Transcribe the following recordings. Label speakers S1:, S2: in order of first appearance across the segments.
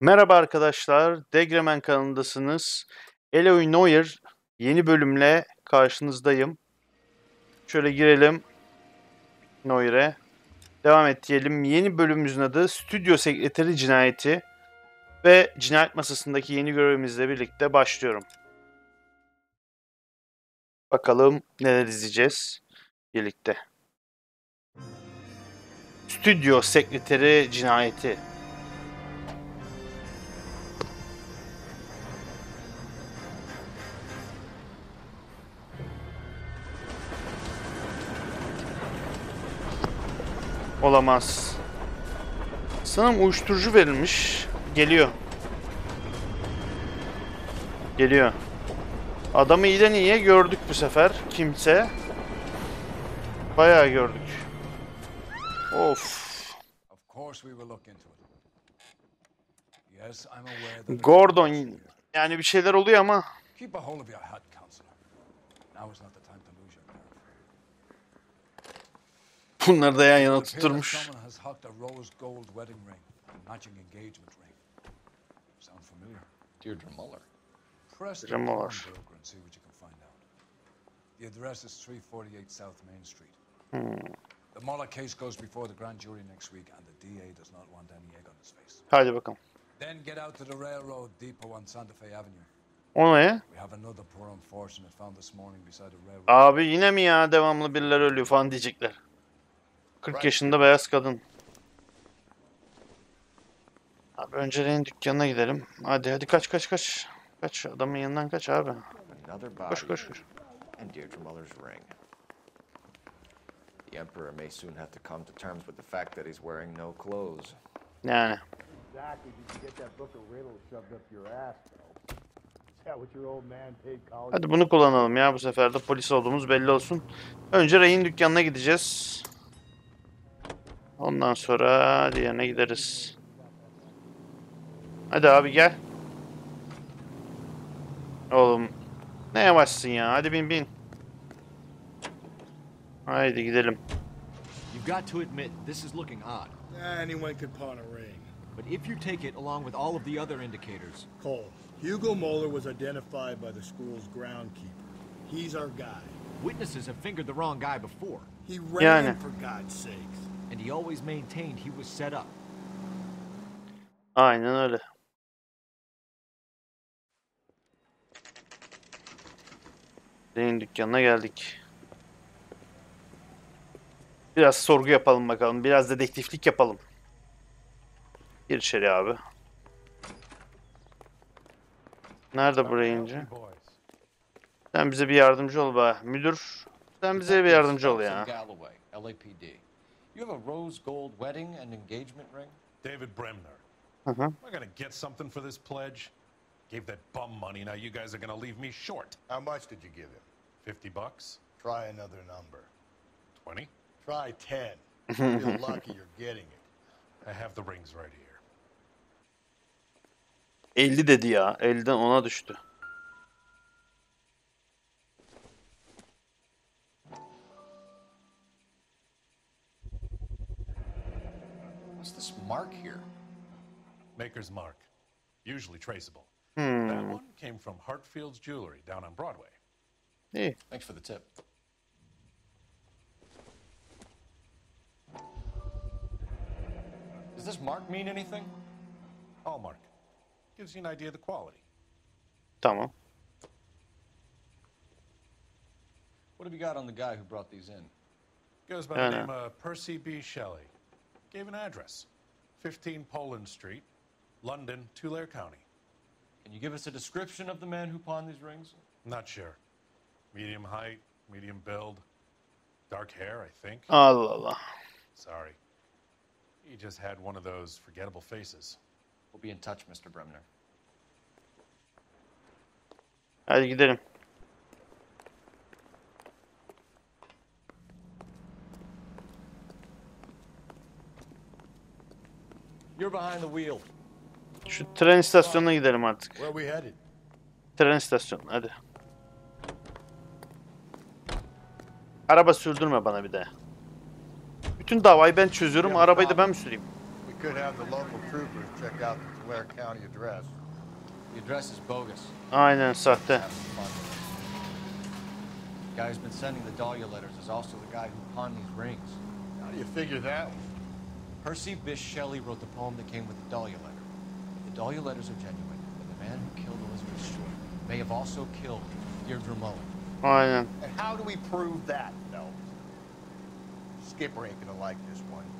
S1: Merhaba arkadaşlar, Degreman kanalındasınız. Noire yeni bölümle karşınızdayım. Şöyle girelim Noire'e. Devam et diyelim. Yeni bölümümüzün adı Stüdyo Sekreteri Cinayeti. Ve cinayet masasındaki yeni görevimizle birlikte başlıyorum. Bakalım neler izleyeceğiz birlikte. Stüdyo Sekreteri Cinayeti. Olamaz. Sanırım uyuşturucu verilmiş. Geliyor. Geliyor. Adamı iyiden iyiye gördük bu sefer. Kimse. Bayağı gördük. Of. Gordon. Yani bir şeyler oluyor ama. Bunları da yan yana tutturmuş. Muller.
S2: The address is 348 South Main Street. The Muller case goes before the grand jury next week, and the DA does not want any egg on his face.
S1: Hadi bakalım.
S2: Then get out to the railroad depot on Santa Fe Avenue.
S1: O ne?
S2: We have another poor unfortunate found this morning beside the railroad.
S1: Abi yine mi ya? Devamlı birileri ölüyor falan diyecekler. 40 yaşında beyaz kadın. Abi önceleyin dükkanına gidelim. Hadi kaç. Kaç adamın yanından kaç abi. Koş.
S3: And Deirdre Muller's ring. The Emperor may soon have to come to terms with the fact that he's wearing no clothes.
S1: Yani. Hadi bunu kullanalım ya, bu sefer de polis olduğumuz belli olsun. Önce rehin dükkanına gideceğiz. Ondan sonra diğerine gideriz. Hadi abi gel. Oğlum ne yavaşsın ya, hadi bin. Haydi gidelim.
S4: You've got to admit this is looking odd.
S5: Anyone could pawn a ring.
S4: But if you take it along with all of the other indicators...
S5: Cole, Hugo Muller was identified by the school's groundkeeper. He's our guy.
S4: Witnesses have fingered the wrong guy before.
S5: He ran him for God's sakes.
S4: And he always maintained he was set up.
S1: Aynen öyle. Rehin dükkanına geldik. Biraz sorgu yapalım bakalım. Biraz dedektiflik yapalım. Gir içeri abi. Nerede bu rehinci? Sen bize bir yardımcı ol be. Müdür, sen bize bir yardımcı ol ya.
S6: You have a rose gold wedding and engagement ring?
S7: David Bremner. Am I gonna get something for this pledge? Gave that bum money, now you guys are gonna leave me short.
S8: How much did you give him?
S7: $50?
S8: Try another number.
S7: 20?
S8: Try 10. You're lucky you're getting it.
S7: I have the rings right here.
S1: 50 dedi ya. 50'den 10'a düştü.
S6: What's this mark here?
S7: Maker's mark. Usually traceable. That one came from Hartfield's Jewelry down on Broadway.
S1: İyi.
S6: Thanks for the tip. Does this mark mean anything?
S7: Hallmark. Gives you an idea of the quality.
S1: Tamam.
S6: What have you got on the guy who brought these in?
S7: Goes by the name of Percy B. Shelley. Gave an address. 15 Poland Street, London, Tulare County.
S6: Can you give us a description of the man who pawned these rings?
S7: Not sure. Medium height, medium build. Dark hair, I think.
S1: Allah Allah.
S7: Sorry. He just had one of those forgettable faces.
S6: We'll be in touch, Mr. Bremner.
S1: Hadi gidelim.
S6: You're behind the wheel.
S1: Şu tren istasyonuna gidelim artık.
S8: Where are we headed?
S1: Tren istasyonu hadi. Araba sürdürme bana bir de. Bütün davayı ben çözüyorum, arabayı da ben mi süreyim?
S8: We You could have the local troopers check out the Tulare County address.
S6: The address is bogus.
S1: Aynen sahte.
S6: Have some fun with it. The guy who's been sending the Dahlia letters is also the guy who pawned these rings.
S8: How do you figure that?
S6: Percy Bysshe Shelley wrote the poem that came with the Dahlia letter. The Dahlia letters are genuine, and the man who killed Elizabeth Short may have also killed Deirdre Mullen.
S1: Aynen.
S8: And how do we prove that, Phelps? Skipper ain't gonna like this one bit.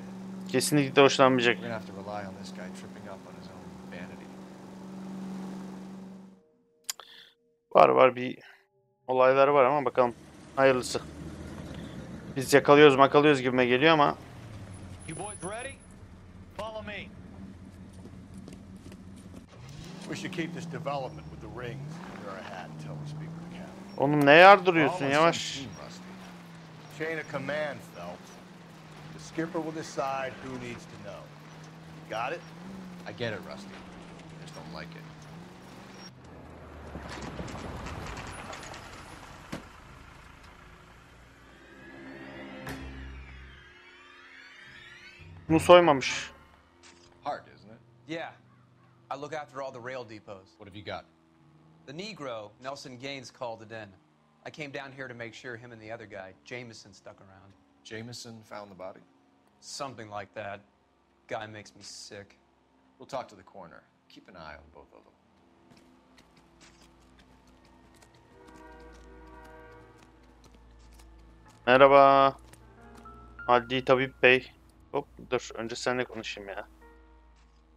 S1: Kesinlikle hoşlanmayacak.
S6: We're gonna have to rely on this guy tripping up on his own vanity.
S1: Var bir olaylar var ama bakalım. Hayırlısı. Biz yakalıyoruz gibime geliyor ama.
S9: You boys ready? Follow me.
S8: We should keep this development with the rings under our hat until we speak with the captain.
S1: Oğlum ne yardırıyorsun yavaş.
S8: Chain of command, Phelps. The skipper will decide who needs to know. Got it?
S6: I get it, Rusty. I just don't like it.
S1: Bunu soymamış.
S6: Hard, isn't it?
S10: Yeah. I look after all the rail depots.
S6: What have you got?
S10: The Negro, Nelson Gaines, called it in. I came down here to make sure him and the other guy, Jameson, stuck around.
S3: Jameson found the body?
S10: Something like that. Guy makes me sick.
S3: We'll talk to the coroner. Keep an eye on both of them.
S1: Merhaba. Adli tabip bey. Hop dur önce seninle konuşayım ya.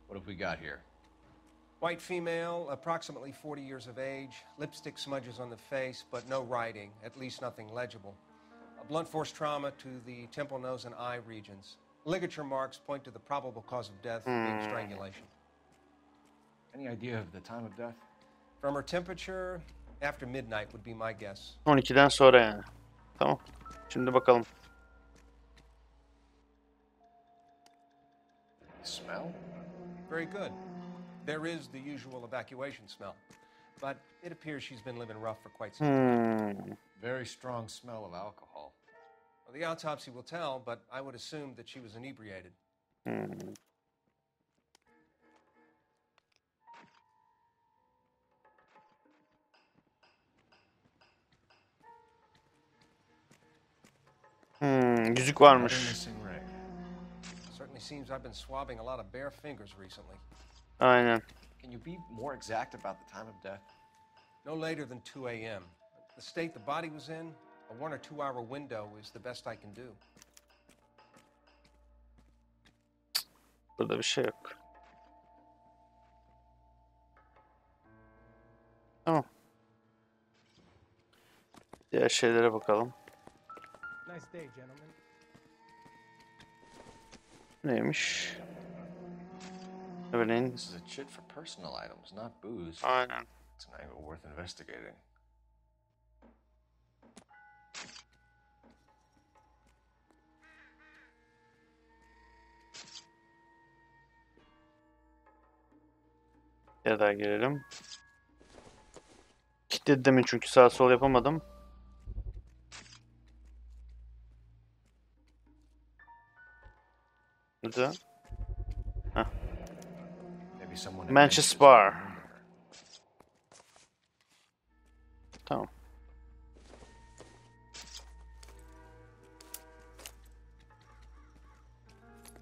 S6: What have we got here?
S11: White female, approximately 40 years of age, lipstick smudges on the face, but no writing, at least nothing legible. A blunt force trauma to the temple, nose, and eye regions. Ligature marks point to the probable cause of death being strangulation.
S3: Any idea of the time of death?
S11: From her temperature, after midnight would be my guess.
S1: 12'den sonra yani. Tamam. Şimdi bakalım.
S3: Smell?
S11: Very good. There is the usual evacuation smell, but it appears she's been living rough for quite some time.
S6: Very strong smell of alcohol.
S11: Well, the autopsy will tell, but I would assume that she was inebriated.
S1: Yüzük varmış.
S3: Missing ring.
S11: Certainly seems I've been swabbing a lot of bare fingers recently.
S1: Aynen.
S3: Can you be more exact about the time of death?
S11: No later than 2 a.m. The state the body was in, a 1 or 2 hour window is the best I can do.
S1: Burada bir şey yok. Tamam. Diğer şeylere bakalım.
S12: Nice day, gentlemen.
S1: Neymiş? Örneğin.
S3: This is a chit for personal items, not booze.
S1: Aynen.
S3: It's an angle worth investigating.
S1: Bir daha girelim. Kilitledi demin çünkü sağ sol yapamadım. Burada. Heh.
S3: Maybe someone at
S1: Manchester
S3: Manchester's
S1: Bar.
S3: been here.
S1: Tamam.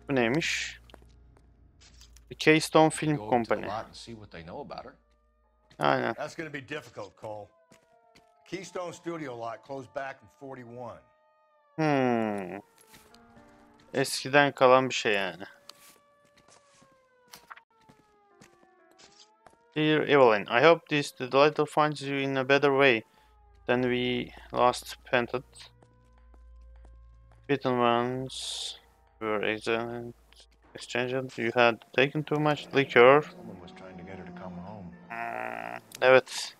S1: Bu neymiş? The Keystone Film
S6: Go over to the
S1: Company.
S6: lot and see what they know about her.
S1: Aynen.
S8: That's gonna be difficult, Cole. Keystone Studio lot closed back in 41.
S1: Eskiden kalan bir şey yani. Dear Evelyn, I hope this letter finds you in a better way than we last painted. Bitten ones were exchanged. You had taken too much liquor.
S3: Someone was trying to get her to come home.
S1: Evet.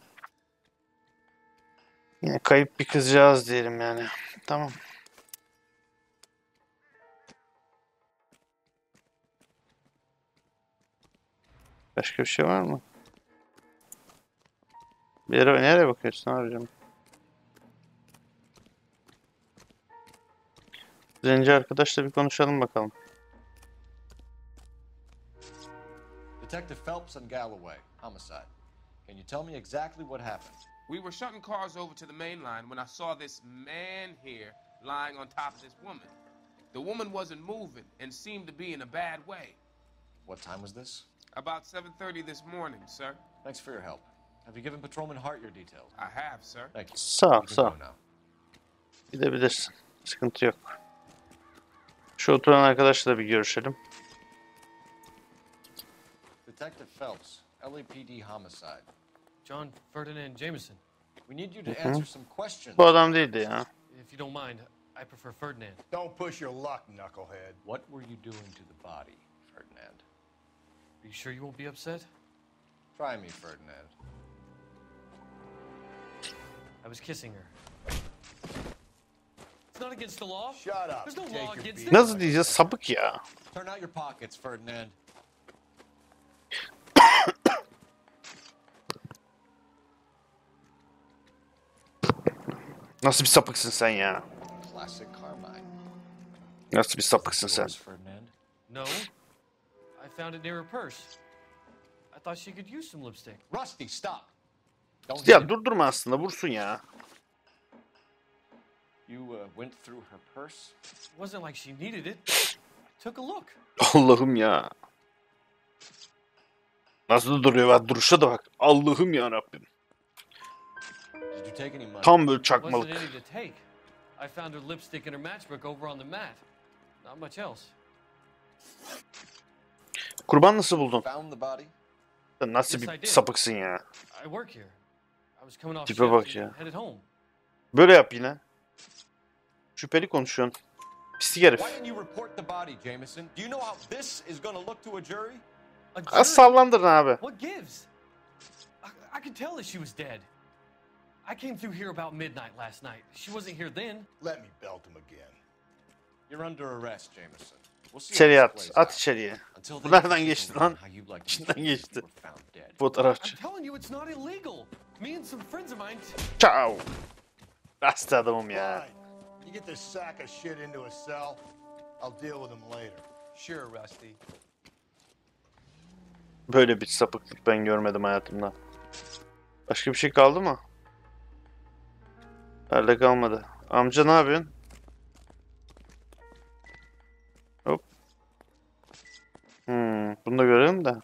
S1: Yine kayıp bir kızcağız diyelim yani. Tamam. Başka bir şey var mı? Bir yere nereye bakıyorsun abicim? Zenci arkadaşla bir konuşalım bakalım.
S6: Detective Phelps and Galloway, homicide. Can you tell me exactly what happened?
S13: We were shutting cars over to the main line when I saw this man here lying on top of this woman. The woman wasn't moving and seemed to be in a bad way.
S6: What time was this?
S13: About 7:30 this morning, sir.
S6: Thanks for your help. Have you given Patrolman Hart your details?
S13: I have, sir.
S6: Thank you.
S1: Sağ ol,
S6: You can
S1: sağ ol.
S6: go now.
S1: Gidebilirsin. Sıkıntı yok. Şu oturan arkadaşla bir görüşelim.
S6: Detective Phelps, LAPD homicide.
S14: John Ferdinand Jameson.
S6: We need you to answer some questions.
S1: Bu adam değildi ya.
S14: If you don't mind, I prefer Ferdinand.
S8: Don't push your luck, knucklehead.
S6: What were you doing to the body, Ferdinand?
S14: Are you sure you won't be upset?
S6: Try me, Ferdinand.
S14: I was kissing her. It's not against the law.
S8: Shut up.
S14: There's no
S8: Take
S14: law
S8: your
S14: against
S8: beat.
S14: it.
S1: Nasıl diyeceğiz? Sapık ya.
S6: Turn out your pockets, Ferdinand.
S1: Nasıl bir sapıksın sen ya?
S6: Classic Carmine.
S1: Nasıl bir sapıksın sen?
S6: Yours, Ferdinand.
S14: No. I found it near her purse. I thought she could use some lipstick.
S6: Rusty, stop. Don't hit
S1: Ya
S6: him.
S1: durdurma aslında, vursun ya.
S6: You went through her purse?
S14: It wasn't like she needed it. I took a look.
S1: Allah'ım ya. Nasıl duruyor? Bak duruşa da bak. Allah'ım ya Rabbim.
S6: Did you take any money?
S1: Tam böyle
S14: It wasn't
S1: çakmalık.
S14: any to take. I found her lipstick and her matchbook over on the mat. Not much else.
S1: Kurban nasıl buldun?
S6: Found the body?
S1: Sen nasıl
S14: Yes, I
S1: bir
S14: did.
S1: sapıksın ya?
S14: I work here. I was coming off
S1: Tipe
S14: shift
S1: bak
S14: and
S1: ya.
S14: headed home.
S1: Böyle yap yine. Şüpheli konuşuyorsun. Pislik herif.
S6: Why didn't you report the body, Jameson? Do you know how this is going to look to a jury?
S14: A
S1: Az
S14: jury?
S1: sallandırdın abi.
S14: What gives? I could tell that she was dead. I came through here about midnight last night. She wasn't here then.
S8: Let me belt him again.
S6: You're under arrest, Jameson. We'll see how
S1: İçeriye
S6: this
S1: at.
S6: plays
S1: At
S6: out.
S1: içeriye.
S6: Until
S1: Bu
S6: then,
S1: nereden
S6: keep
S1: geçti
S6: going
S1: lan?
S6: how you'd like to
S1: İçinden
S6: see
S1: geçti.
S6: people found dead.
S1: Fotoğrafçı.
S14: I'm telling you, it's not illegal. Me and some friends of mine.
S1: Ciao. Rastlı adamım ya.
S8: Fine. You get this sack of shit into a cell, I'll deal with him later.
S10: Sure, Rusty.
S1: Böyle bir sapıklık ben görmedim hayatımda. Başka bir şey kaldı mı? Herhalde kalmadı. Amca ne yapıyorsun? Hop. Bunu da görelim de.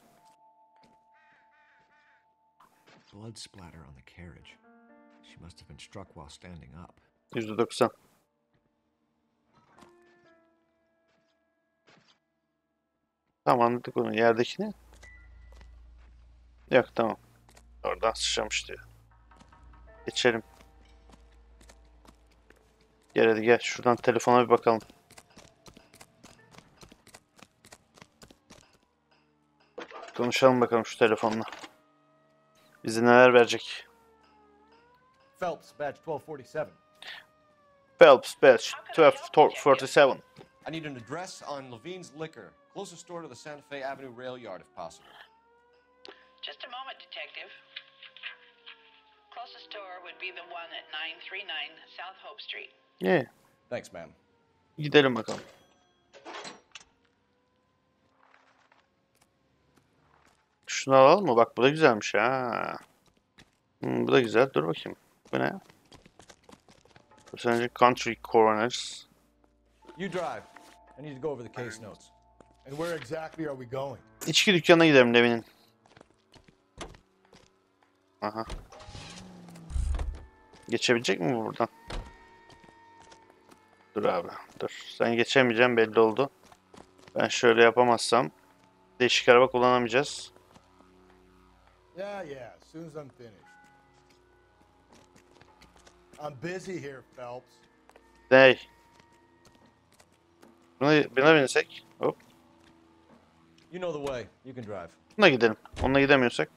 S4: Blood splatter on the carriage. She must have been struck while standing up.
S1: %90. Tamam anladık onu. Yerdekini. Yok tamam. Oradan sıçramış diyor. Geçelim. Gel hadi gel. Şuradan telefona bir bakalım. Konuşalım bakalım şu telefonla. Bize neler verecek?
S4: Phelps, badge 1247.
S1: Phelps, badge 1247.
S6: I need an address on Levine's Liquor. Closest store to the Santa Fe Avenue rail yard if possible.
S15: Just a moment, Detective. Closest store would be the one at 939 South Hope Street.
S1: İyi.
S6: Thanks, ma'am.
S1: Gidelim bakalım. Şunu alalım mı? Bak bu da güzelmiş ha. Bu da güzel. Dur bakayım. Bu ne? Sence Country Coroners.
S6: You drive. I need to go over the case notes.
S8: And where exactly are we going?
S1: İçki dükkanına gidelim Levin'in. Aha. Geçebilecek mi bu buradan? Dur abi. Dur. Sen geçemeyeceğim belli oldu. Ben şöyle yapamazsam değişik araba kullanamayacağız.
S8: Yeah, as soon as I'm finished. I'm busy here, Phelps.
S1: Ney? Buna binsek. Hop.
S6: You know the way. You can drive.
S1: Buna gidelim. Onunla gidemiyorsak.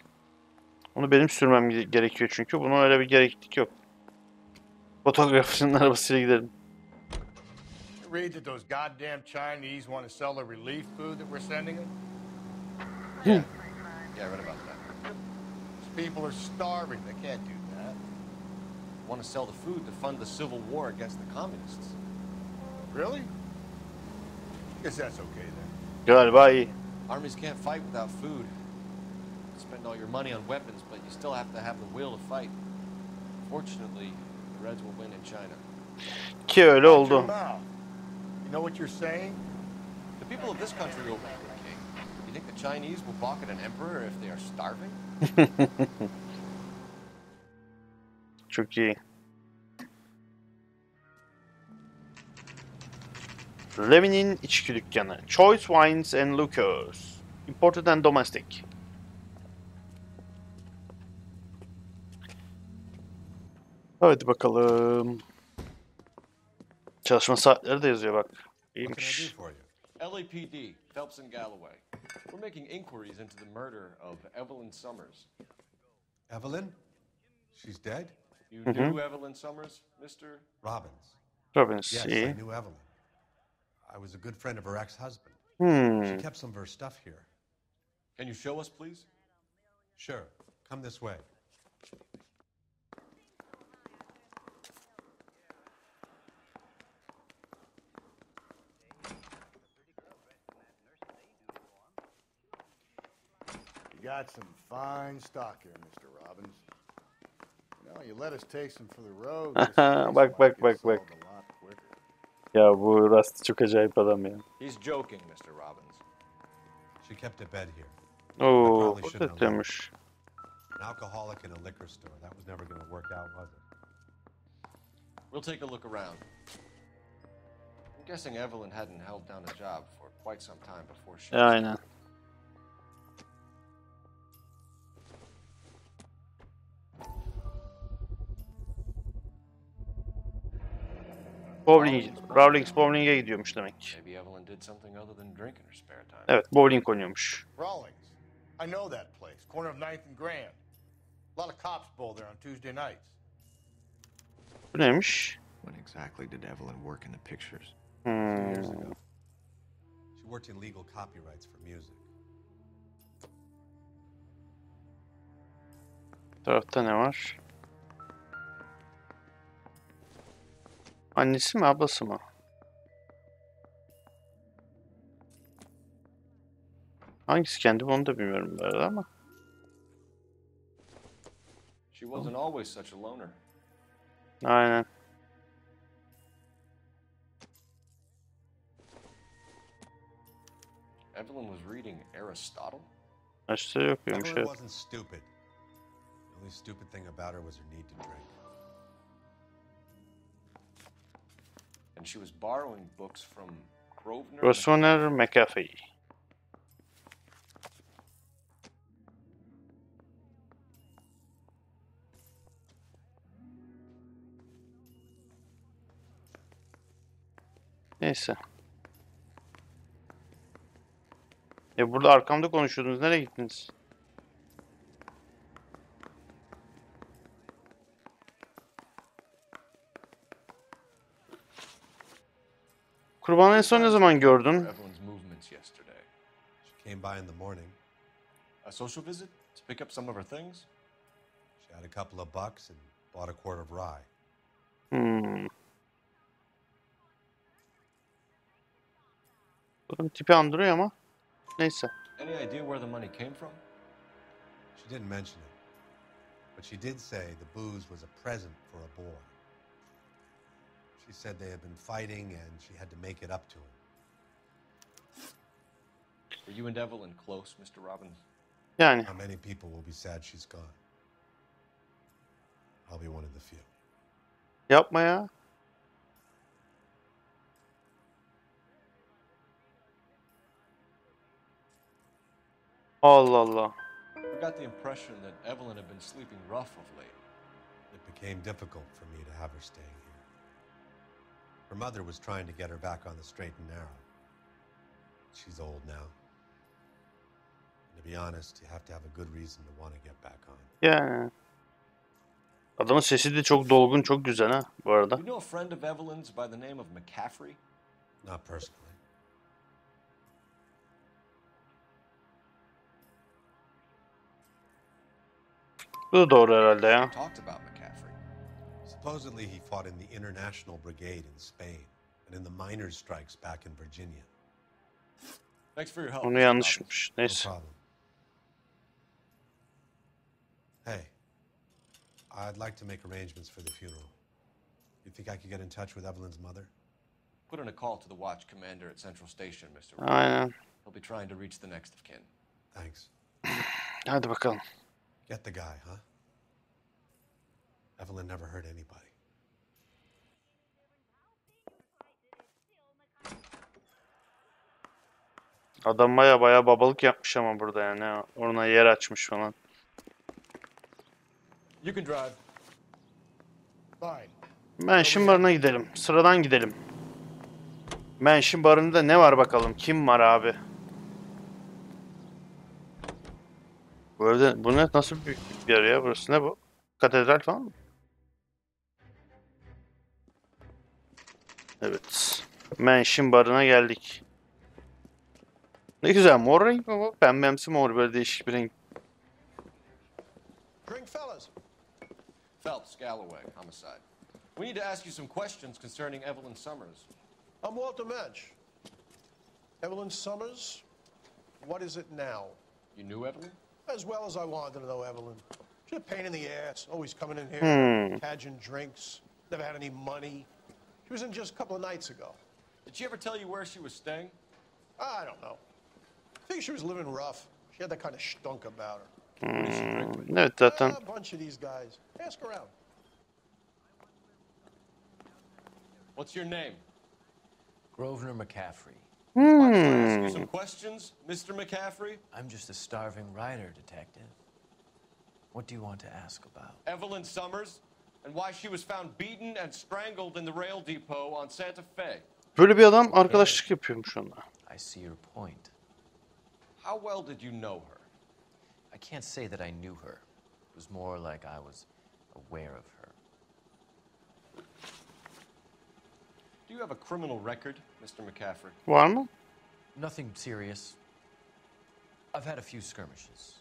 S1: Onu benim sürmem gerekiyor çünkü. Bunun öyle bir gereklilik yok. Fotoğrafçının arabasıyla gidelim.
S8: You read that those goddamn Chinese want to sell the relief food that we're sending them?
S6: Yeah, I read about that.
S8: These people are starving. They can't do that.
S6: Want to sell the food to fund the civil war against the communists.
S8: Really? Guess that's okay then.
S1: Galiba iyi.
S6: Armies can't fight without food. spend all your money on weapons, but you still have to have the will to fight. Fortunately, the Reds will win in China.
S1: Ki öyle oldu.
S8: You know what you're saying?
S6: The people of this country will vote for a king. You think the Chinese will balk at an emperor if they are starving?
S1: Çok iyi. Levin'in içki dükkanı. Choice Wines and Liquors. Imported and domestic. Hadi bakalım. Çalışma saatleri de yazıyor bak. İyiymiş.
S6: LAPD, Phelps and Galloway. We're making inquiries into the murder of Evelyn Summers.
S2: Evelyn? She's dead?
S6: You knew Evelyn Summers, Mr.
S2: Robbins.
S1: Robbins,
S2: yes,
S1: iyi.
S2: I knew Evelyn. I was a good friend of her ex-husband. She kept some of her stuff here.
S6: Can you show us, please?
S2: Sure. Come this way.
S8: You got some fine stock here, Mr. Robbins. You know, you let us take some for the road.
S1: Bak. Ya bu Rusty çok acayip adam ya.
S6: He's joking, Mr. Robbins.
S2: She kept a bed here.
S1: Oo, o da demiş.
S2: An alcoholic in a liquor store. That was never going to work out, was it?
S6: We'll take a look around. I'm guessing Evelyn hadn't held down a job for quite some time before she...
S1: Aynen. Bowling'e gidiyormuş demek.
S6: Maybe Evelyn did something other than drink in her spare time.
S1: Evet, bowling oynuyormuş.
S8: Rawlings. I know that place. Corner of 9th and Grand. A lot of cops bowl there on Tuesday nights.
S1: Bu neymiş?
S4: When exactly did Evelyn work in the pictures?
S2: 2 years ago. She worked in legal copyrights for music.
S1: Bu tarafta ne var? Annesi mi, ablası mı? Hangisi kendi onu da bilmiyorum böyle ama.
S6: She wasn't always such a loner.
S1: Aynen.
S6: Evelyn was reading Aristotle.
S1: Açtı okuyormuş.
S2: Evelyn wasn't stupid. The only stupid thing about her was her need to drink.
S6: And she was borrowing books from
S1: Grosvenor McAfee. Neyse. Burada arkamda konuşuyordunuz. Nereye gittiniz? Kurbanı en son ne zaman gördün?
S2: She came by in the morning.
S6: A social visit to pick up some of her things?
S2: She had a couple of bucks and bought a quart of rye.
S1: Bunun tipi andırıyor ama. Neyse.
S6: Any idea where the money came from?
S2: She didn't mention it. But she did say the booze was a present for a boy. She said they had been fighting and she had to make it up to him.
S6: Were you and Evelyn close, Mr. Robbins?
S1: Yani.
S2: How many people will be sad she's gone? I'll be one of the few.
S1: Yapma ya. Allah Allah.
S6: I got the impression that Evelyn had been sleeping rough of late.
S2: It became difficult for me to have her staying here. Her mother was trying to get her back on the straight and narrow. She's old now. And to be honest, you have to have a good reason to want to get back on.
S1: Yani. Adamın sesi de çok dolgun, çok güzel ha bu arada.
S6: You know a friend of Evelyn's by the name of McCaffrey?
S2: Not personally.
S1: Bu da doğru herhalde ya.
S6: Talked about McCaffrey.
S2: Supposedly he fought in the International Brigade in Spain and in the miners' strikes back in Virginia.
S6: Thanks for your help.
S1: Onu yanlışmış. Neyse.
S2: No problem. Hey, I'd like to make arrangements for the funeral. You think I could get in touch with Evelyn's mother?
S11: Put in a call to the watch commander at Central Station, Mr.
S1: Aynen.
S11: He'll be trying to reach the next of kin.
S2: Thanks.
S1: Hadi bakalım.
S2: Get the guy, huh? Evelyn never hurt anybody.
S1: Adam baya babalık yapmış ama burada yani. Oruna yer açmış falan.
S11: You can drive.
S5: Fine.
S1: Mansion barına gidelim. Sıradan gidelim. Mansion barında ne var bakalım? Kim var abi? Bu evde, bu ne? Nasıl büyük bir yer ya? Burası ne bu? Katedral falan mı? Evet. Mansion barına geldik. Ne güzel. Mor renk mi bu? Pembemsi mor, böyle değişik bir renk.
S11: Drink, fellas. Phelps, Galloway, homicide. We need to ask you some questions concerning Evelyn Summers.
S16: I'm Walter Mensch. Evelyn Summers? What is it now?
S11: You knew Evelyn?
S16: As well as I wanted to know Evelyn. She's a pain in the ass, always coming in here, cadging drinks, never had any money. She was in just a couple of nights ago.
S11: Did she ever tell you where she was staying?
S16: I don't know. I think she was living rough. She had that kind of stunk about her.
S1: Evet zaten.
S16: A bunch of these guys. Ask around.
S11: What's your name?
S6: Grosvenor McCaffrey.
S11: Mind if I ask you some questions, Mr. McCaffrey?
S6: I'm just a starving writer, detective. What do you want to ask about?
S11: Evelyn Summers, and why she was found beaten and strangled in the rail depot on Santa Fe.
S1: Böyle bir adam arkadaşlık yapıyormuş onunla.
S6: I see your point.
S11: How well did you know her?
S6: I can't say that I knew her. It was more like I was aware of her.
S11: Do you have a criminal record, Mr. McCaffrey?
S1: Var mı?
S6: Nothing serious. I've had a few skirmishes.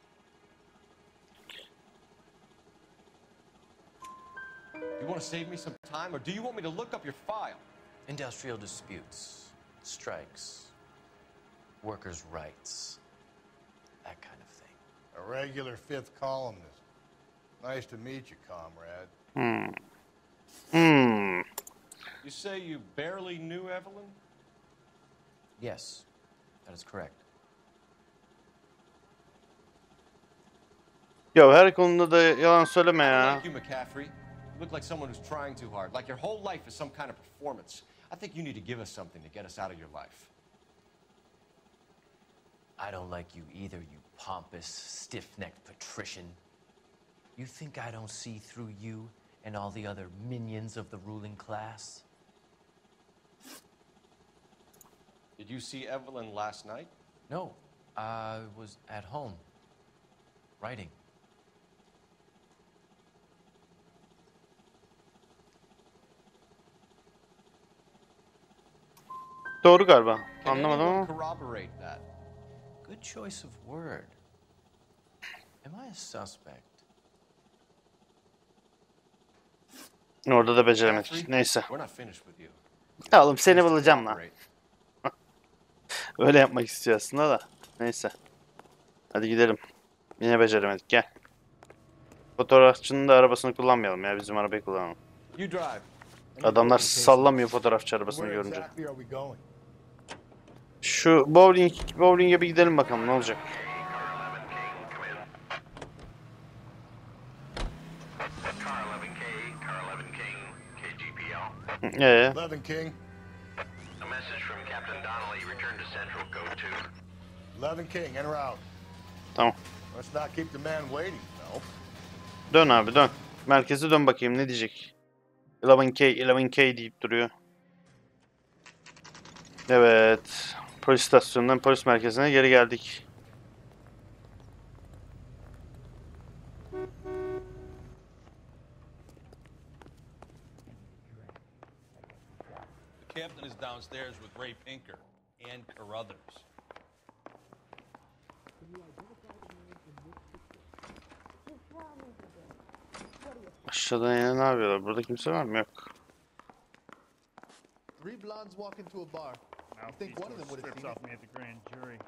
S11: You want to save me some time, or do you want me to look up your file?
S6: Industrial disputes, strikes, workers' rights, that kind of thing.
S5: A regular fifth columnist. Nice to meet you, comrade.
S11: You say you barely knew Evelyn?
S6: Yes, that is correct.
S1: Ya her konuda da yalan söyleme
S11: I
S1: ya.
S11: like you, McCaffrey. You look like someone who's trying too hard, like your whole life is some kind of performance. I think you need to give us something to get us out of your life.
S6: I don't like you either, you pompous, stiff-necked patrician. You think I don't see through you and all the other minions of the ruling class?
S11: Did you see Evelyn last night?
S6: No, I was at home, writing.
S1: Doğru galiba.
S11: Can
S1: Anlamadım
S11: anyone
S1: ama.
S11: corroborate that?
S6: Good choice of word. Am I a suspect?
S1: Orada da beceremedik.
S11: McCaffrey,
S1: Neyse.
S11: We're not finished with you.
S1: Ya oğlum seni bulacağım lan.
S11: Corroborate.
S1: Öyle yapmak istiyor aslında da. Neyse. Hadi gidelim. Yine beceremedik. Gel. Fotoğrafçının da arabasını kullanmayalım ya. Bizim arabayı kullanalım.
S11: You drive.
S1: Adamlar sallamıyor fotoğrafçı arabasını
S5: Where
S1: görünce.
S5: exactly are we going?
S1: Şu bowling'e bir gidelim bakalım ne olacak. Yeah.
S5: 11 King.
S17: A message from Captain Donnelly. Return to Central. Go to.
S5: 11 King, en route.
S1: Tamam.
S5: Let's not keep the man waiting, Phelps.
S1: Dön abi dön. Merkeze dön bakayım ne diyecek. 11K deyip duruyor. Evet. Polis istasyonundan polis merkezine geri geldik.
S18: The captain is downstairs with Ray Pinker and Carruthers.
S1: Aşağıdan yine ne yapıyorlar? Burada kimse var mı? Yok.
S19: Three blondes walk into a bar. You think one of them would have seen
S20: off me at the grand jury.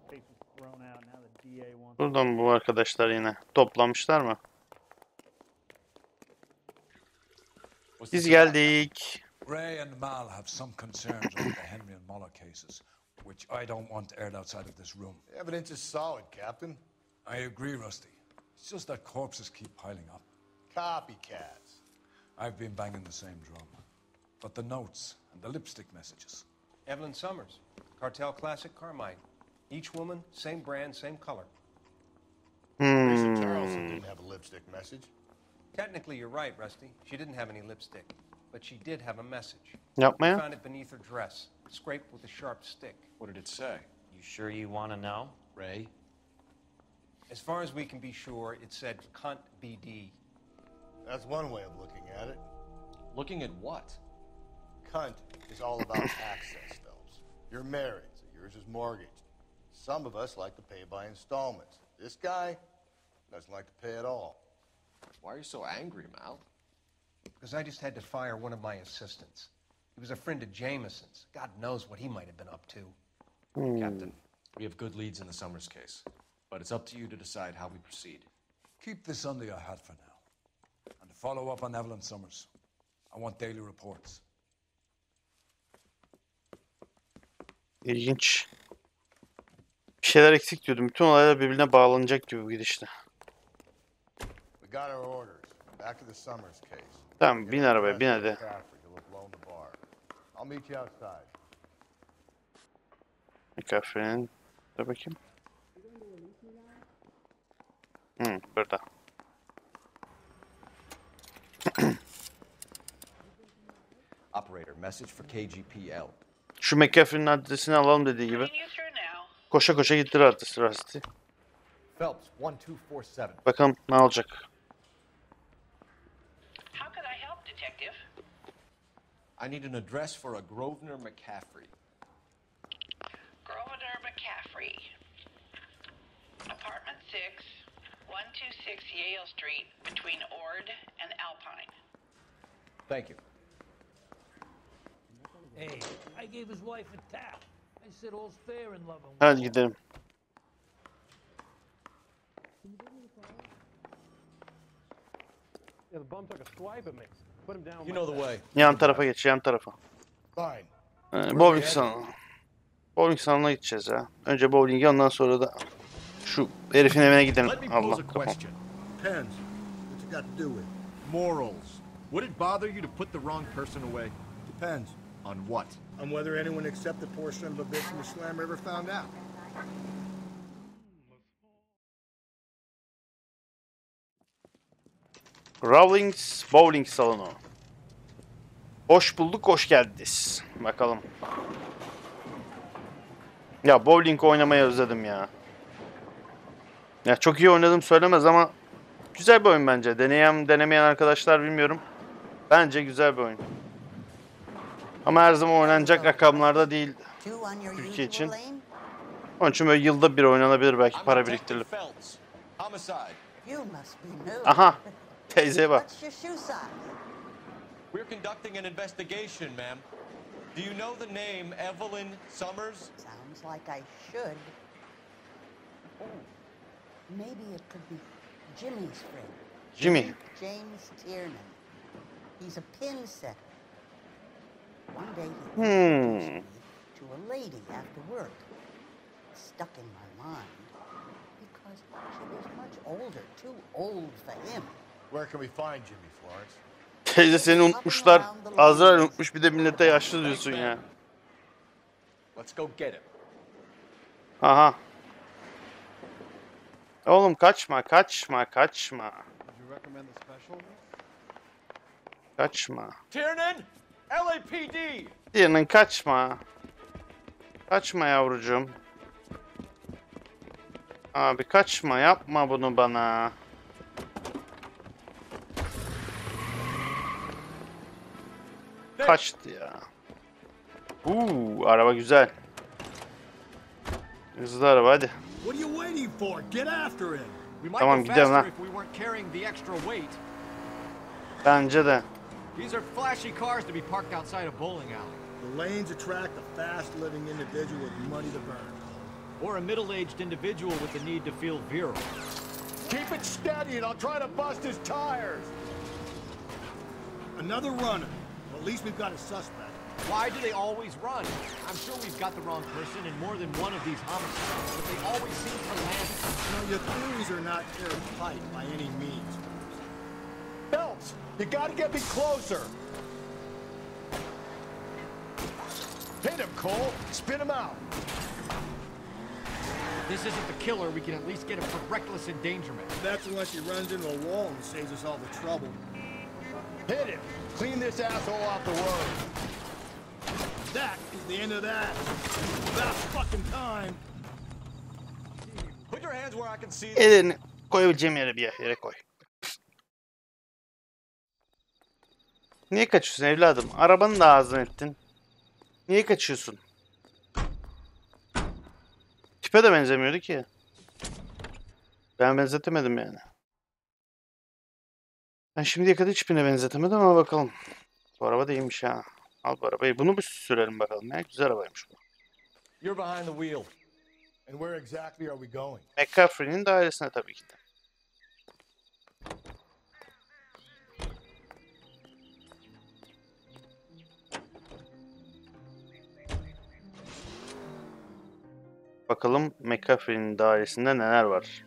S20: Case was
S1: Buradan bu arkadaşlar yine toplanmışlar mı? Biz geldik.
S19: Ray and Mal have some concerns over the Henry and Muller cases, which I don't want aired outside of this room.
S8: The evidence is solid, Captain.
S19: I agree, Rusty. It's just that corpses keep piling up.
S8: Copycats.
S19: I've been banging the same drum. But the notes and the lipstick messages.
S11: Evelyn Summers, Cartel Classic Carmine. Each woman, same brand, same color.
S8: Lisa Charleston didn't have a lipstick message.
S11: Technically, you're right, Rusty. She didn't have any lipstick, but she did have a message.
S1: Yapma
S11: We
S1: ya.
S11: found it beneath her dress, scraped with a sharp stick.
S18: What did it say? You sure you want to know, Ray?
S11: As far as we can be sure, it said cunt BD.
S8: That's one way of looking at it.
S18: Looking at what?
S8: Cunt is all about access, Phelps. You're married, so yours is mortgaged. Some of us like to pay by installments. This guy doesn't like to pay at all.
S3: Why are you so angry, Mal?
S11: Because I just had to fire one of my assistants. He was a friend of Jameson's. God knows what he might have been up to.
S18: Captain, we have good leads in the Summers case, but it's up to you to decide how we proceed.
S19: Keep this under your hat for now. And follow up on Evelyn Summers. I want daily reports.
S1: İlginç. Bir şeyler eksik diyordum. Bütün olaylar birbirine bağlanacak gibi bu gidişte.
S8: We got our orders. Back to the Summers case.
S1: Tamam, bin arabaya, bin hadi.
S8: I'll meet you outside.
S1: Kafenin. Dur bakayım. Burada.
S3: Operator, message for KGPL.
S1: Şu McCaffrey'nin adresini alalım dediği gibi. Koşa koşa gitti adresi Rusty.
S3: Phelps, 1247.
S1: Bakalım ne olacak.
S15: How could I help, Detective?
S3: I need an address for a Grosvenor McCaffrey.
S15: Grosvenor McCaffrey. Apartment 6, 126 Yale Street, between Ord and Alpine.
S3: Thank you.
S20: Hey, I gave his wife a tap. I said all's fair in love and war.
S1: Hadi gidelim.
S12: Yeah, the bum took a swipe at me. Put him down.
S18: You know the way.
S1: Yan tarafa geç, yan tarafa.
S8: Fine.
S1: Bowling salonu. Bowling salonuna gideceğiz ya. Önce bowling'e, ondan sonra da şu herifin evine gidelim.
S5: Let me
S1: Allah.
S5: pose a question. Depends. What's it got to do with? Morals. Would it bother you to put the wrong person away? Depends. On what? On whether anyone except the poor son of a bitch from the slammer ever found out.
S1: Rawlings Bowling salonu. Hoş bulduk, hoş geldiniz. Bakalım. Ya bowling oynamayı özledim ya. Ya çok iyi oynadım söylemez ama güzel bir oyun bence. Denemeyen arkadaşlar bilmiyorum. Bence güzel bir oyun. Ama her zaman oynanacak rakamlarda değil Türkiye için. Onun için böyle yılda bir oynanabilir, belki para biriktirilip. Aha, teyzeye bak.
S6: We're conducting an investigation, ma'am. Do you know the name Evelyn Summers?
S21: Sounds like I should. Oh, maybe it could be Jimmy's friend.
S1: Jimmy.
S21: James Tiernan. He's a pin setter. One day he introduced me to a lady after work. It stuck in my mind because she was much older, too old for him.
S8: Where can we find Jimmy, Florence?
S1: Teyze seni unutmuşlar. Azrail unutmuş, bir de millete yaşlı diyorsun ya.
S3: Let's go get him.
S1: Aha. Oğlum kaçma, kaçma, kaçma. Kaçma.
S6: Tiernan, LAPD.
S1: Diğerinin kaçma. Kaçma yavrucuğum. Abi kaçma, yapma bunu bana. Kaçtı ya. Araba güzel. Hızlı araba, hadi.
S5: What are you waiting for? Get after him.
S1: Tamam, gidelim lan. Bence de.
S12: These are flashy cars to be parked outside a bowling alley.
S5: The lanes attract a fast-living individual with money to burn.
S12: Or a middle-aged individual with the need to feel virile.
S5: Keep it steady and I'll try to bust his tires. Another runner. Well, at least we've got a suspect.
S12: Why do they always run? I'm sure we've got the wrong person in more than one of these homicides, but they always seem to land.
S5: You know, your theories are not airtight by any means. Phelps, you gotta get me closer. Hit him, Cole. Spin him out.
S12: If this isn't the killer, we can at least get him for reckless endangerment.
S5: That's unless he runs into a wall and saves us all the trouble. Hit him. Clean this asshole off the road. That is the end of that. About fucking time.
S12: Put your hands where I can see them.
S1: Elini koyabileceğim yere bir yere koy. Niye kaçıyorsun evladım? Arabanı da ağzına ettin. Niye kaçıyorsun? Tipe de benzemiyordu ki. Ben benzetemedim yani. Ben şimdiye kadar hiçbirine benzetemedim ama bakalım. Bu araba da iyiymiş ha. Al bu arabayı. Bunu bir sürelim bakalım ya. Güzel arabaymış bu.
S12: You're behind the wheel.
S5: And where exactly are we going?
S1: McCaffrey'nin dairesine tabii ki de. Bakalım McCaffrey'nin dairesinde neler var.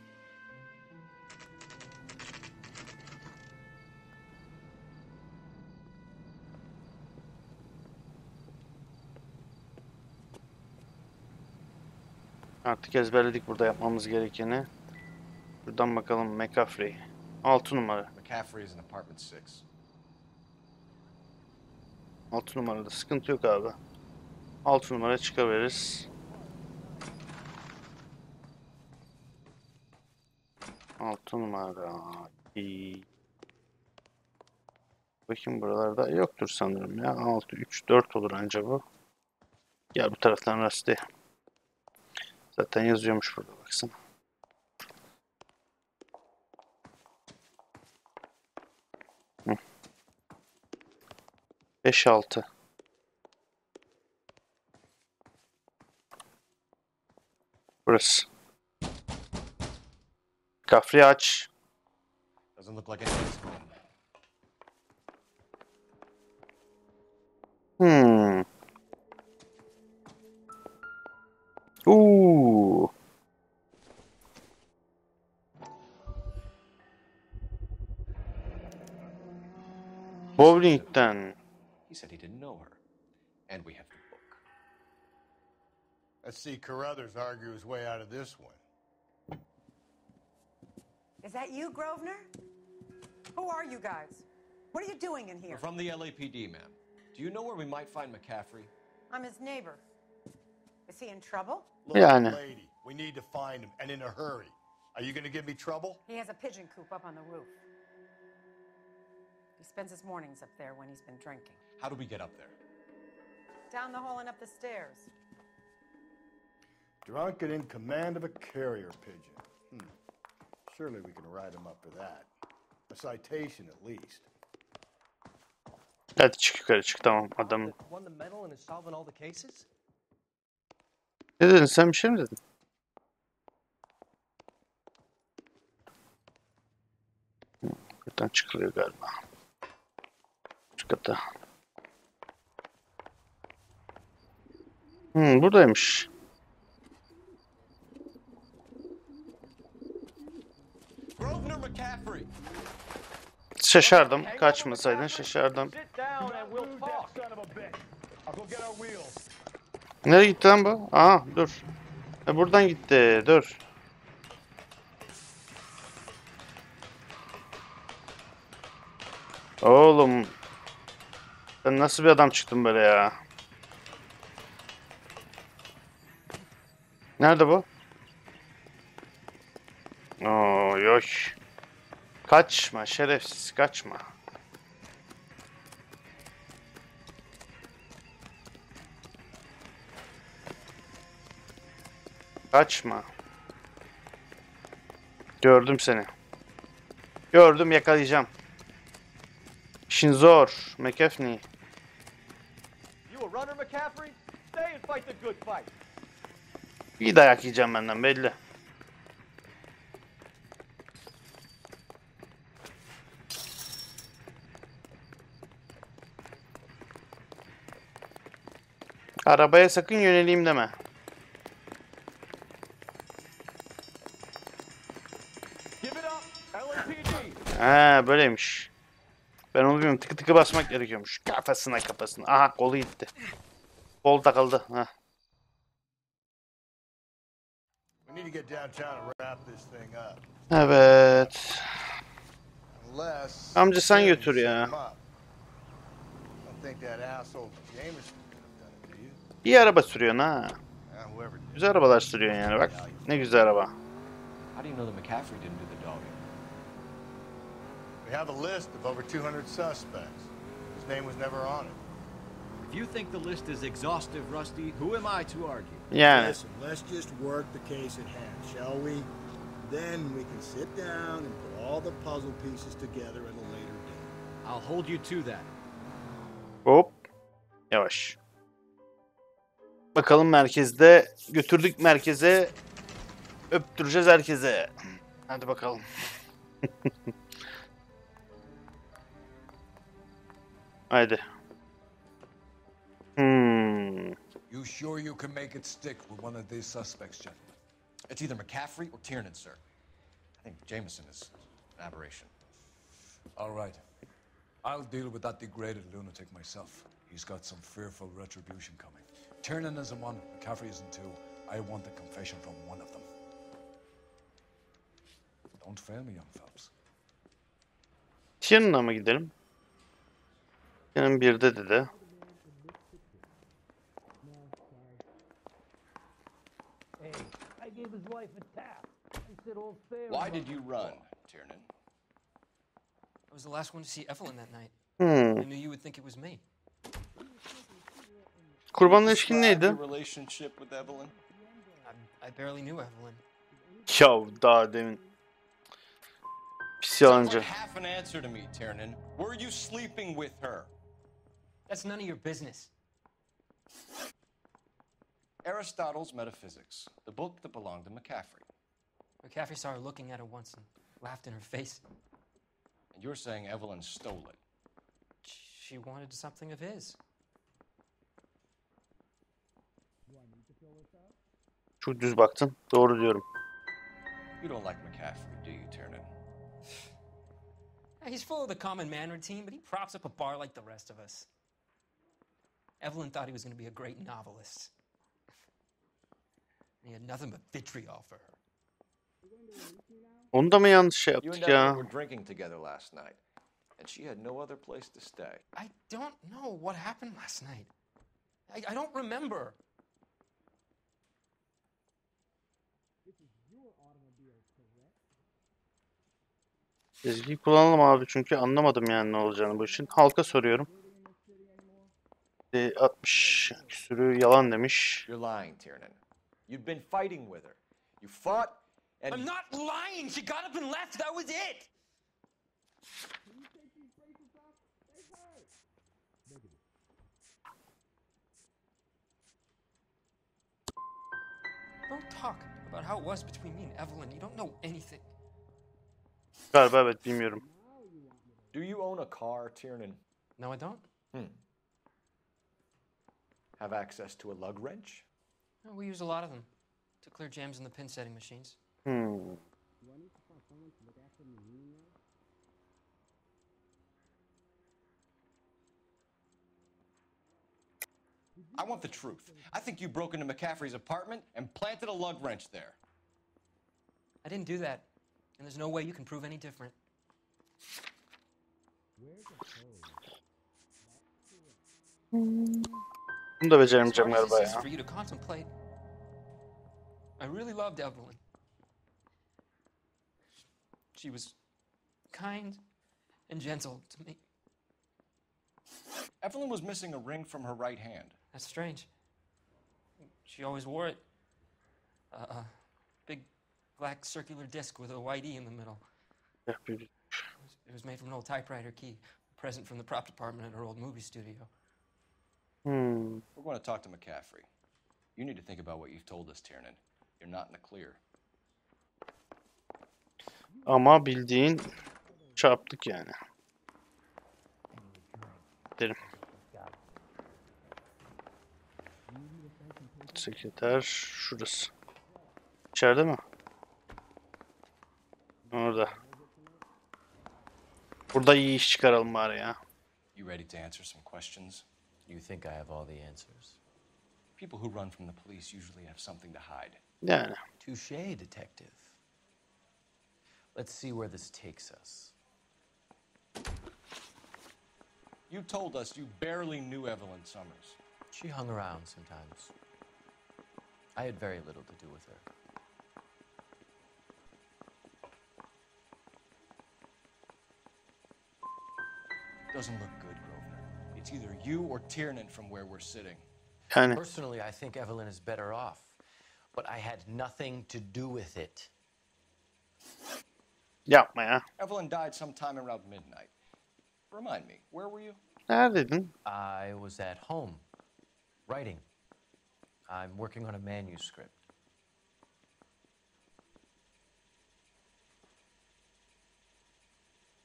S1: Artık ezberledik burada yapmamız gerekeni. Buradan bakalım McCaffrey. 6 numara.
S18: McCaffrey is in apartment 6.
S1: 6 numarada sıkıntı yok abi. 6 numara çıkıveririz. 6 numara. İyi. Bakayım buralarda yoktur sanırım ya. 6, 3, 4 olur anca bu. Gel bu taraftan rastla. Zaten yazıyormuş burada baksana. Hı. 5, 6. Burası. Kafri aç.
S18: Doesn't look like anyone's home.
S1: Bowling'den.
S18: He said he didn't know her. And we have the book.
S8: Let's see Carruthers argue his way out of this one.
S7: Is that you, Grosvenor? Who are you guys? What are you doing in here?
S18: We're from the LAPD, ma'am. Do you know where we might find McCaffrey?
S7: I'm his neighbor. Is he in trouble?
S8: Look,
S1: Yani.
S8: lady, we need to find him, and in a hurry. Are you going to give me trouble?
S7: He has a pigeon coop up on the roof. He spends his mornings up there when he's been drinking.
S18: How do we get up there?
S7: Down the hall and up the stairs.
S5: Drunk and in command of a carrier pigeon. Surely we can write him up for that. A citation at least.
S1: Hadi çık yukarı çık tamam adam.
S12: Won the medal and is solving all the cases?
S1: Ne dedin sen bir şey mi dedin? Buradan çıkılıyor galiba. Şu kata. Buradaymış.
S18: Grosvenor McCaffrey.
S1: Şaşardım. Kaçmasaydın şaşardım. Nereye gitti lan bu? Aa dur. Buradan gitti. Dur. Oğlum. Sen nasıl bir adam çıktın böyle ya? Nerede bu? Oo yok. Kaçma şerefsiz kaçma. Kaçma. Gördüm seni. Gördüm yakalayacağım. İşin zor. McCaffrey.
S12: You a runner, McCaffrey? Stay and fight the good fight.
S1: İyi dayak yiyeceğim benden belli. Arabaya sakın yöneleyim deme. He böyleymiş. Ben onu bilmiyorum. Tıkı tıkı basmak gerekiyormuş. Kafasına. Aha kolu gitti. Kol takıldı. Heh. Evet. Amca sen götür ya. İyi araba sürüyorsun ha. Güzel arabalar sürüyorsun yani bak. Ne güzel araba.
S18: How do you know that McCaffrey didn't do the dog?
S8: We have a list of over 200 suspects. His name was never on it.
S12: If you think the list is exhaustive, Rusty, who am I to argue?
S1: Yani.
S5: Listen, let's just work the case at hand, shall we? Then we can sit down and put all the puzzle pieces together at a later date.
S12: I'll hold you to that.
S1: Hop. Yavaş. Bakalım merkezde. Götürdük merkeze. Öptüreceğiz herkese. Hadi bakalım. Haydi.
S19: You sure you can make it stick with one of these suspects, gentlemen?
S18: It's either McCaffrey or Tiernan, sir. I think Jameson is an aberration.
S19: All right. I'll deal with that degraded lunatic myself. He's got some fearful retribution coming. Tiernan isn't one, McCaffrey isn't two. I want a confession from one of them. Don't fail me, young fellows.
S1: Tiernan'a mı gidelim? Tiernan'ın birde dedi.
S18: Why did you run, Tiernan?
S14: I was the last one to see Evelyn that night.
S1: Hmm.
S14: I knew you would think it was me.
S1: Kurbanla ilişkin neydi?
S18: Relationship with Evelyn?
S14: I barely knew Evelyn.
S1: Ya daha demin. Pis yalancı.
S18: Half an answer to me, Tiernan. Were you sleeping with her?
S14: That's none of your business.
S18: Aristotle's Metaphysics, the book that belonged to McCaffrey.
S14: McCaffrey saw her looking at her once and laughed in her face.
S18: And you're saying Evelyn stole it?
S14: She wanted something of his.
S1: Çok düz baktın. Doğru diyorum.
S18: You don't like McCaffrey, do you, Tiernan?
S14: He's full of the common man routine, but he props up a bar like the rest of us. Evelyn thought he was going to be a great novelist. He had nothing but vitriol for her.
S1: Onu da mı yanlış şey
S18: You and
S1: yaptık
S18: Evelyn
S1: ya?
S18: were drinking together last night, and she had no other place to stay.
S14: I don't know what happened last night. I don't remember.
S1: Ezgiyi kullanalım abi çünkü anlamadım yani ne olacağını bu işin. Halka soruyorum. 60 küsürü yalan demiş.
S18: You're lying, Tiernan. You'd been fighting with her. You fought and...
S14: I'm not lying! She got up and left! That was it! Don't talk about how it was between me and Evelyn. You don't know anything.
S1: Galiba evet bilmiyorum.
S18: Do you own a car, Tiernan?
S14: No, I don't.
S18: Have access to a lug wrench?
S14: No, we use a lot of them to clear jams in the pin setting machines.
S18: I want the truth. I think you broke into McCaffrey's apartment and planted a lug wrench there.
S14: I didn't do that, and there's no way you can prove any different.
S1: Bunu da beceremeyeceğim galiba
S14: This is
S1: ya.
S14: for you to contemplate. I really loved Evelyn. She was kind and gentle to me.
S18: Evelyn was missing a ring from her right hand.
S14: That's strange. She always wore it. A big black circular disc with a white E in the middle. It was made from an old typewriter key, a present from the prop department at her old movie studio.
S18: We're going to talk to McCaffrey. You need to think about what you've told us, Tiernan. You're not in the clear.
S1: Ama bildiğin çarptık yani. Derim. Sekreter şurası. İçeride mi? Orada. Burada iyi iş çıkaralım bari ya.
S18: You ready to answer some questions? You think I have all the answers? People who run from the police usually have something to hide.
S1: Yani.
S18: Touché, detective. Let's see where this takes us. You told us you barely knew Evelyn Summers. She hung around sometimes. I had very little to do with her. Doesn't look good, Grosvenor. It's either you or Tiernan from where we're sitting.
S1: Yani.
S18: Personally, I think Evelyn is better off, but I had nothing to do with it.
S1: Yapma ya.
S18: Evelyn died sometime around midnight. Remind me, where were you?
S1: Neredeydin?
S18: I was at home, writing. I'm working on a manuscript.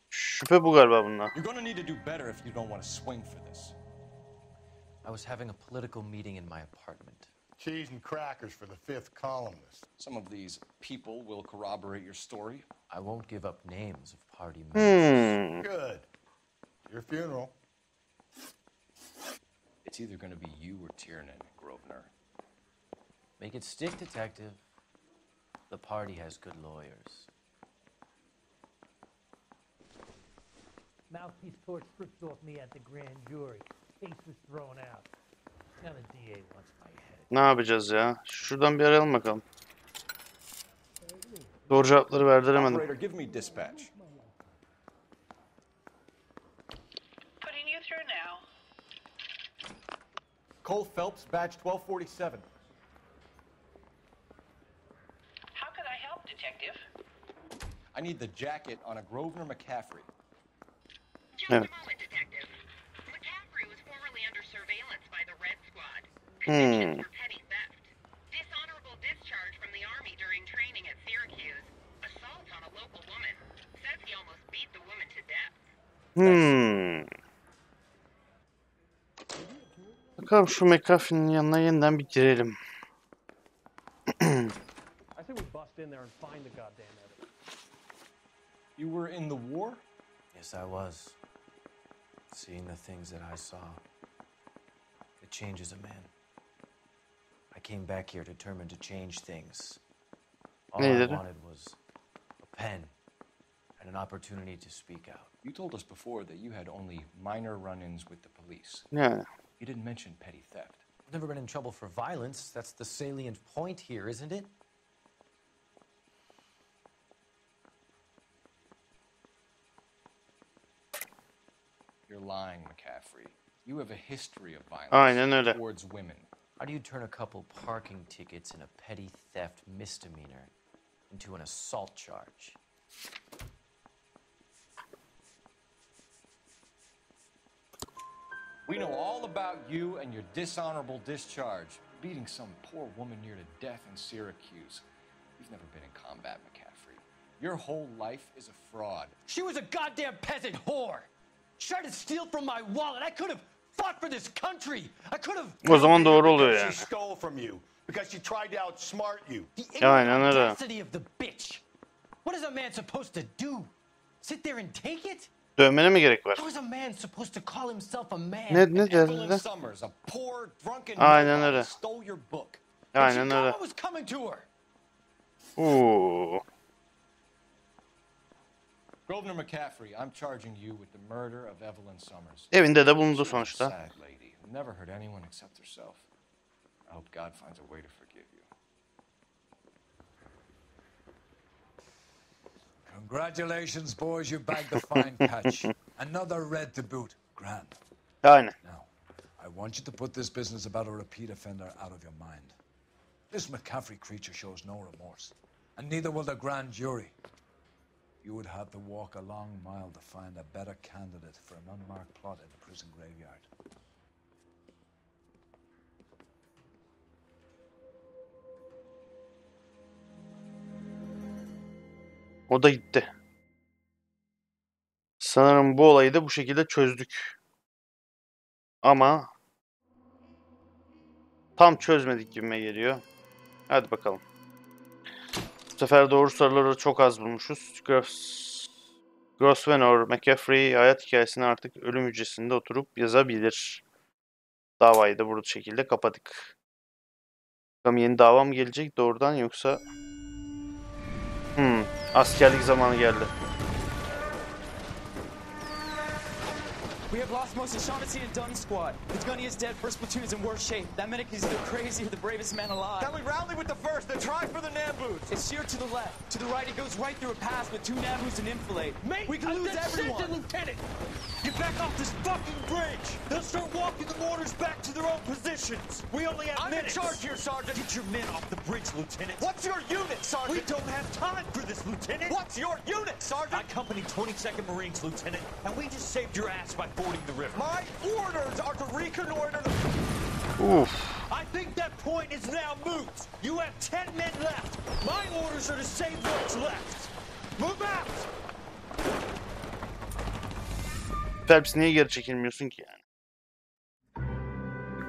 S1: Şüphe bu galiba bunlar.
S18: You're gonna need to do better if you don't want to swing for this. I was having a political meeting in my apartment.
S8: Cheese and crackers for the fifth columnist.
S18: Some of these people will corroborate your story. I won't give up names of party
S8: members. Good. Your funeral.
S18: It's either going to be you or Tiernan, Grosvenor. Make it stick, detective. The party has good lawyers.
S20: Mouthpiece torch stripped off me at the grand jury. Case was thrown out. Now the DA wants my head.
S1: Ne yapacağız ya? Şuradan bir arayalım bakalım. Doğru cevapları verdiremedim.
S18: Operator, give me dispatch.
S15: Putting you through now.
S12: Cole Phelps, badge 1247.
S15: How could I help, detective?
S18: I need the jacket on a Grosvenor McCaffrey.
S15: Just a moment, detective. McCaffrey was formerly under surveillance by the Red Squad. Convictions for petty theft. Dishonorable discharge from the Army during training at Syracuse. Assault on a local woman. Says he almost beat the woman to death.
S1: Bakalım şu McAfee'nin yanına yeniden bir girelim.
S12: I think we bust in there and find the goddamn evidence.
S18: You were in the war? Yes, I was. Seeing the things that I saw, it changes a man. I came back here determined to change things. All I wanted was a pen and an opportunity to speak out. You told us before that you had only minor run-ins with the police.
S1: Yeah.
S18: You didn't mention petty theft. I've never been in trouble for violence. That's the salient point here, isn't it? You're lying, McCaffrey. You have a history of violence towards women. How do you turn a couple parking tickets and a petty theft misdemeanor into an assault charge? We know all about you and your dishonorable discharge, beating some poor woman near to death in Syracuse. You've never been in combat, McCaffrey. Your whole life is a fraud. She was a goddamn peasant whore. She tried to steal from my wallet. I could have fought for this country. I could have.
S1: O zaman doğru oluyor yani.
S8: She stole from you because she tried to outsmart you.
S18: The audacity of the bitch. What is a man supposed to do? Sit there and take it?
S1: Dövmene mi gerek var?
S18: How is a man supposed to call himself a man?
S1: Ne dedi?
S18: Summers, a poor, drunken
S1: Aynen öyle.
S18: stole your book.
S1: Aynen öyle.
S18: What was coming to her? Grosvenor McCaffrey, I'm charging you with the murder of Evelyn Summers.
S1: Evinde de bulundu sonuçta.
S18: Sad lady who never hurt anyone except herself. I hope God finds a way to forgive you.
S19: Congratulations, boys, you bagged the fine catch. Another red to boot. Grand.
S1: Aynen.
S19: Now, I want you to put this business about a repeat offender out of your mind. This McCaffrey creature shows no remorse, and neither will the grand jury. You would have to walk a long mile to find a better candidate for an unmarked plot in the prison graveyard.
S1: O da gitti. Sanırım bu olayı da bu şekilde çözdük. Ama tam çözmedik gibime geliyor. Hadi bakalım. Bu sefer doğru soruları çok az bulmuşuz. Grosvenor McCaffrey hayat hikayesini artık ölüm hücresinde oturup yazabilir. Davayı da burada şekilde kapadık. Bakalım yeni dava mı gelecek doğrudan yoksa... askerlik zamanı geldi.
S9: We have lost most of Shaughnessy and Dunn's squad. The gunny is dead, first platoon's in worse shape. That medic is either crazy or the bravest man alive.
S12: Then we rally with the first, then try for the Nambus.
S9: It's sheer to the left. To the right, it goes right through a pass with 2 Nambus and enfilade.
S12: Mate,
S9: we can lose everyone.
S12: Lieutenant! Get back off this fucking bridge! They'll start walking the mortars back to their own positions. We only have minutes. I'm in charge here, Sergeant. Get your men off the bridge, Lieutenant. What's your unit, Sergeant? We don't have time for this, Lieutenant. What's your unit, Sergeant? I company 22nd Marines, Lieutenant, and we just saved your ass by fording the river. My orders are to reconnoiter the...
S1: Oof.
S12: I think that point is now moot. You have 10 men left. My orders are to save what's left. Move out!
S1: Phelps niye geri çekilmiyorsun ki yani?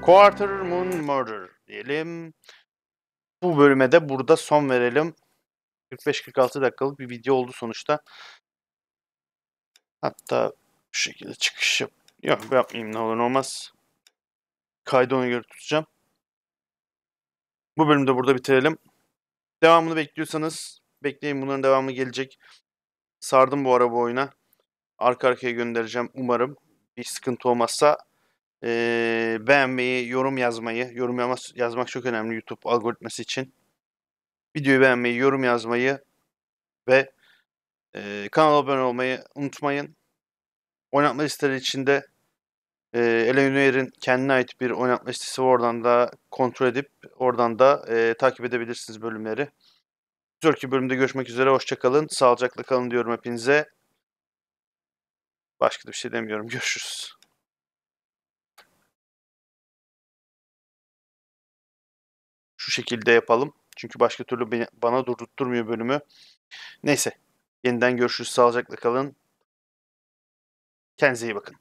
S1: Quarter Moon Murder diyelim. Bu bölüme de burada son verelim. 45-46 dakikalık bir video oldu sonuçta. Hatta bu şekilde çıkış Yok yapmayayım ne olur ne olmaz. Kaydı ona göre tutacağım. Bu bölümü de burada bitirelim. Devamını bekliyorsanız bekleyin, bunların devamı gelecek. Sardım bu ara bu oyuna. Arka arkaya göndereceğim umarım. Bir sıkıntı olmazsa beğenmeyi, yorum yazmayı, yazmak çok önemli YouTube algoritması için. Videoyu beğenmeyi, yorum yazmayı ve kanala abone olmayı unutmayın. Oynatma listeleri içinde Noire'in kendine ait bir oynatma listesi var. Oradan da kontrol edip oradan da takip edebilirsiniz bölümleri. Bir sonraki bölümde görüşmek üzere. Hoşça kalın. Sağlıcakla kalın diyorum hepinize. Başka da bir şey demiyorum. Görüşürüz. Şu şekilde yapalım. Çünkü başka türlü bana durdurtturmuyor bölümü. Neyse. Yeniden görüşürüz. Sağlıcakla kalın. Kendinize iyi bakın.